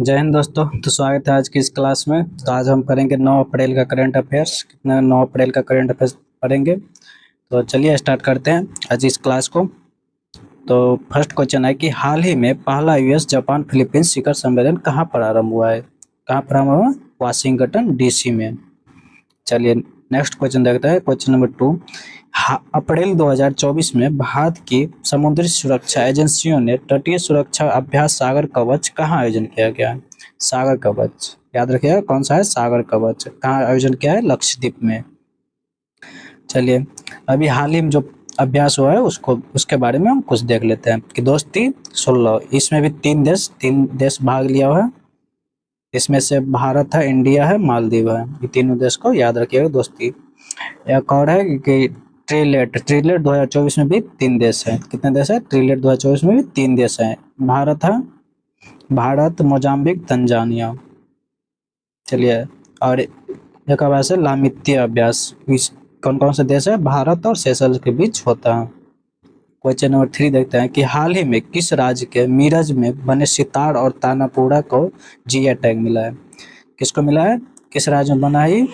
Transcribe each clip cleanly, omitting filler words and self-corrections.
जय हिंद दोस्तों। तो स्वागत है आज की इस क्लास में। तो आज हम करेंगे 9 अप्रैल का करंट अफेयर्स। कितना 9 अप्रैल का करंट अफेयर्स पढ़ेंगे। तो चलिए स्टार्ट करते हैं आज इस क्लास को। तो फर्स्ट क्वेश्चन है कि हाल ही में पहला यूएस जापान फिलीपींस शिखर सम्मेलन कहाँ पर आरंभ हुआ है। कहाँ पर आरंभ हुआ? वाशिंगटन डीसी में। चलिए नेक्स्ट क्वेश्चन देखते हैं। Question number 2। अप्रैल 2024 में भारत की समुद्री सुरक्षा एजेंसियों ने तटीय सुरक्षा अभ्यास सागर कवच कहाँ आयोजन किया गया है? सागर कवच याद रखिएगा कौन सा है। सागर कवच कहाँ आयोजन किया है? लक्षद्वीप में। चलिए अभी हाल ही में जो अभ्यास हुआ है उसको उसके बारे में हम कुछ देख लेते हैं कि दोस्ती 16 इसमें भी तीन देश भाग लिया हुआ है। इसमें से भारत है, इंडिया है, मालदीव है। ये तीनों देश को याद रखिएगा दोस्ती। एक और है कि ट्रिलेट 2024 में भी 3 देश हैं। कितने देश है? ट्रिलेट 2024 में भी 3 देश हैं। भारत है, भारत, मोजाम्बिक, तंजानिया। चलिए और एक अभ्यास है लामित्य अभ्यास। कौन कौन से देश है? भारत और सेशल्स के बीच होता है। क्वेश्चन नंबर 3 देखते हैं कि हाल ही में किस राज्य के मीरज में बने सितार और तानापूरा को जीआई टैग मिला है? किसको मिला है? किस राज्य में बना है?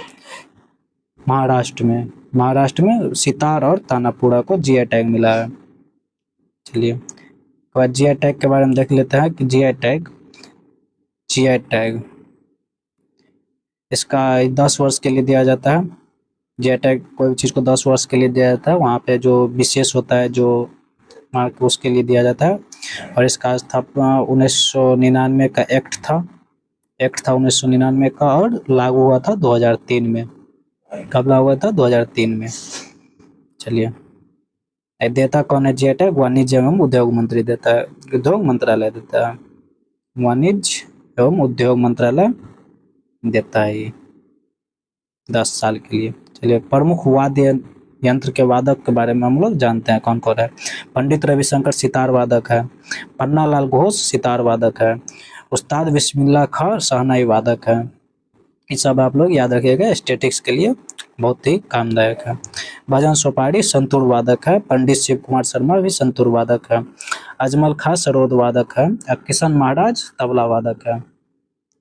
महाराष्ट्र में। महाराष्ट्र में सितार और तानापूरा को जीआई टैग मिला है। चलिए बाद जीआई टैग के बारे में देख लेते हैं कि जीआई टैग इसका 10 वर्ष के लिए दिया जाता है। जीआई टैग कोई भी चीज़ को 10 वर्ष के लिए दिया जाता है। वहाँ पे जो विशेष होता है जो मार्क उसके लिए दिया जाता है। और इसका स्थापना 1999 का एक्ट था 1999 का और लागू हुआ था 2003 में। कब लागू हुआ था? 2003 में। चलिए देता कौन है जीआई टैग? वाणिज्य एवं उद्योग मंत्री देता है, उद्योग मंत्रालय देता है। वाणिज्य एवं उद्योग मंत्रालय देता है 10 साल के लिए। चलिए प्रमुख वाद्य यंत्र के वादक के बारे में हम लोग जानते हैं कौन कौन है। पंडित रविशंकर सितार वादक है, पन्नालाल घोष सितार वादक है, उस्ताद बिस्मिल्लाह खां शहनाई वादक है। ये सब आप लोग याद रखिएगा, स्टैटिक्स के लिए बहुत ही कामदायक है। भजन सोपारी संतूर वादक है, पंडित शिव कुमार शर्मा भी संतूर वादक है, अजमल खां सरोद वादक है, किशन महाराज तबला वादक है।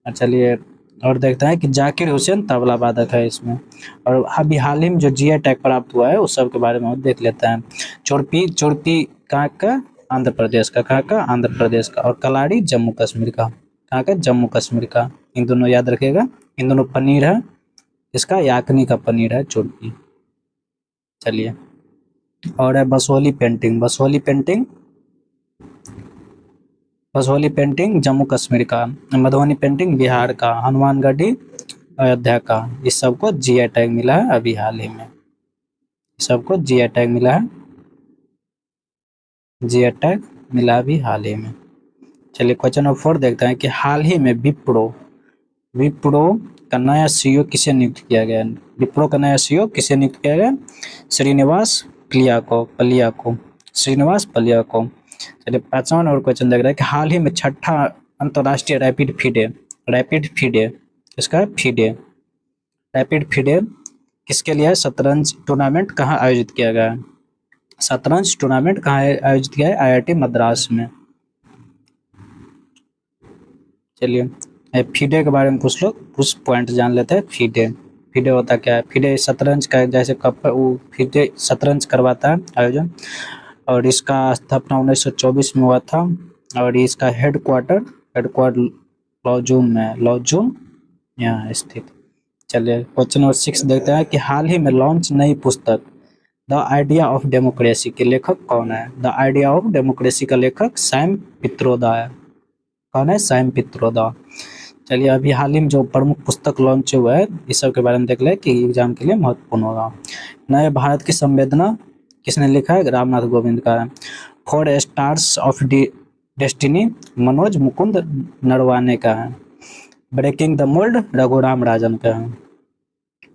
चलिए और देखते हैं कि जाकिर हुसैन तबला वादक है इसमें। और अभी हाल ही में जो जीआई टैग प्राप्त हुआ है उस सब के बारे में देख लेते हैं। चोरपी कहाँ का? आंध्र प्रदेश का। कहाँ का? आंध्र प्रदेश का। और कलाड़ी जम्मू कश्मीर का। कहाँ का? जम्मू कश्मीर का। इन दोनों याद रखिएगा। इन दोनों पनीर है, इसका याकनी का पनीर है चोरपी। चलिए और है बसोली पेंटिंग जम्मू कश्मीर का, मधुबनी पेंटिंग बिहार का, हनुमानगढ़ी अयोध्या का। इस सबको जीआई टैग मिला है अभी हाल ही में। सबको जीआई टैग मिला है, जीआई टैग मिला अभी हाल ही में। चलिए क्वेश्चन नंबर 4 देखते हैं कि हाल ही में विप्रो का नया सीईओ किसे नियुक्त किया गया? विप्रो का नया सीईओ किसे नियुक्त किया गया? श्रीनिवास पलिया को। चलिए 5वां और क्वेश्चन देख रहे हैं कि हाल ही में 6ठा अंतर्राष्ट्रीय रैपिड फीडे इसका फीडे रैपिड फीडे किसके लिए है? शतरंज टूर्नामेंट कहाँ आयोजित किया गया है? शतरंज टूर्नामेंट कहाँ आयोजित किया है? आईआईटी मद्रास में। चलिए फीडे के बारे में कुछ पॉइंट जान लेते हैं। फीडे होता क्या है? फीडे शतरंज का जैसे फीडे शतरंज करवाता है आयोजन। और इसका स्थापना 1924 में हुआ था। और इसका हेडक्वार्टर लॉजून यहाँ स्थित। चलिए क्वेश्चन नंबर 6 देखते हैं कि हाल ही में लॉन्च नई पुस्तक द आइडिया ऑफ डेमोक्रेसी के लेखक कौन है? द आइडिया ऑफ डेमोक्रेसी का लेखक सैम पित्रोदा है। कौन है? सैम पित्रोदा। चलिए अभी हाल ही में जो प्रमुख पुस्तक लॉन्च हुआ है इस सब के बारे में देख लें कि एग्जाम के लिए महत्वपूर्ण होगा। नए भारत की संवेदना किसने लिखा है? रामनाथ कोविंद का है। 4 stars of destiny Manoj Mukund Naravane का है। Breaking the mould Raghuram Rajan का है।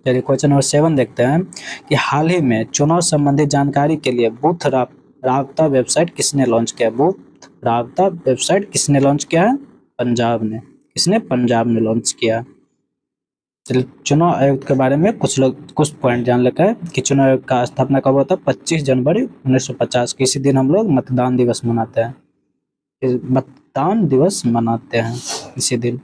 चलिए क्वेश्चन नंबर 7 देखते हैं कि हाल ही में चुनाव संबंधी जानकारी के लिए बूथ राबता वेबसाइट किसने लॉन्च किया? बूथ राबता वेबसाइट किसने लॉन्च किया है? पंजाब ने। किसने? पंजाब ने लॉन्च किया। चलिए चुनाव आयोग के बारे में कुछ पॉइंट जान लेते हैं कि चुनाव आयोग का स्थापना कब हुआ था? 25 जनवरी 1950। किसी दिन हम लोग मतदान दिवस मनाते हैं। इसी दिन।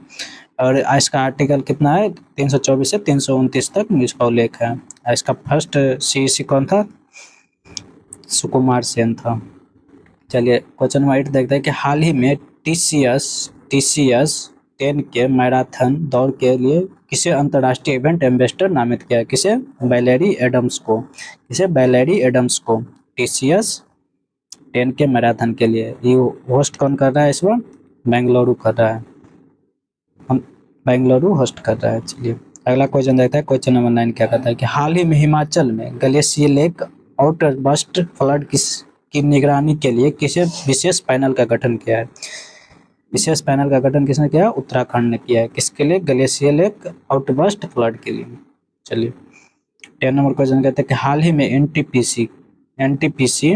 और इसका आर्टिकल कितना है, 324 से 329 तक इसका उल्लेख है। इसका फर्स्ट सीईसी कौन था, सुकुमार सेन था। चलिए क्वेश्चन नंबर 8 देखते हैं कि हाल ही में टीसीएस 10 के मैराथन दौड़ के लिए किसे अंतर्राष्ट्रीय इवेंट एम्बेसडर नामित किया है, किसे, वैलेरी एडम्स को, किसे, वैलेरी एडम्स को, टीसीएस 10 के मैराथन के लिए। ये होस्ट कौन कर रहा है इस बार, बेंगलुरु कर रहा है, बेंगलुरु होस्ट कर रहा है। चलिए अगला क्वेश्चन देखते हैं, क्वेश्चन नंबर 9 क्या कहता है कि हाल ही में हिमाचल में ग्लेशियर लेक आउटबर्स्ट फ्लड की निगरानी के लिए किसे विशेष पैनल का गठन किया है, विशेष पैनल का गठन किसने किया, उत्तराखंड ने किया है, किसके लिए, ग्लेशियर लेक आउटबर्स्ट फ्लड के लिए। चलिए 10 नंबर क्वेश्चन कहते हैं कि हाल ही में एनटीपीसी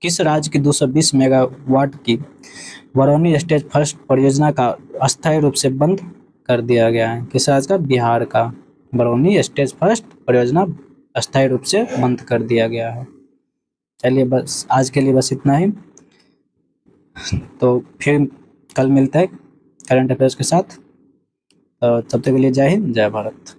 किस राज्य की 220 मेगावाट की बरौनी स्टेज फर्स्ट परियोजना का अस्थायी रूप से बंद कर दिया गया है, किस राज्य का, बिहार का। बरौनी स्टेज फर्स्ट परियोजना अस्थायी रूप से बंद कर दिया गया है। चलिए बस आज के लिए बस इतना ही, तो फिर कल मिलते हैं करंट अफेयर्स के साथ। तब तक के लिए जय हिंद, जय भारत।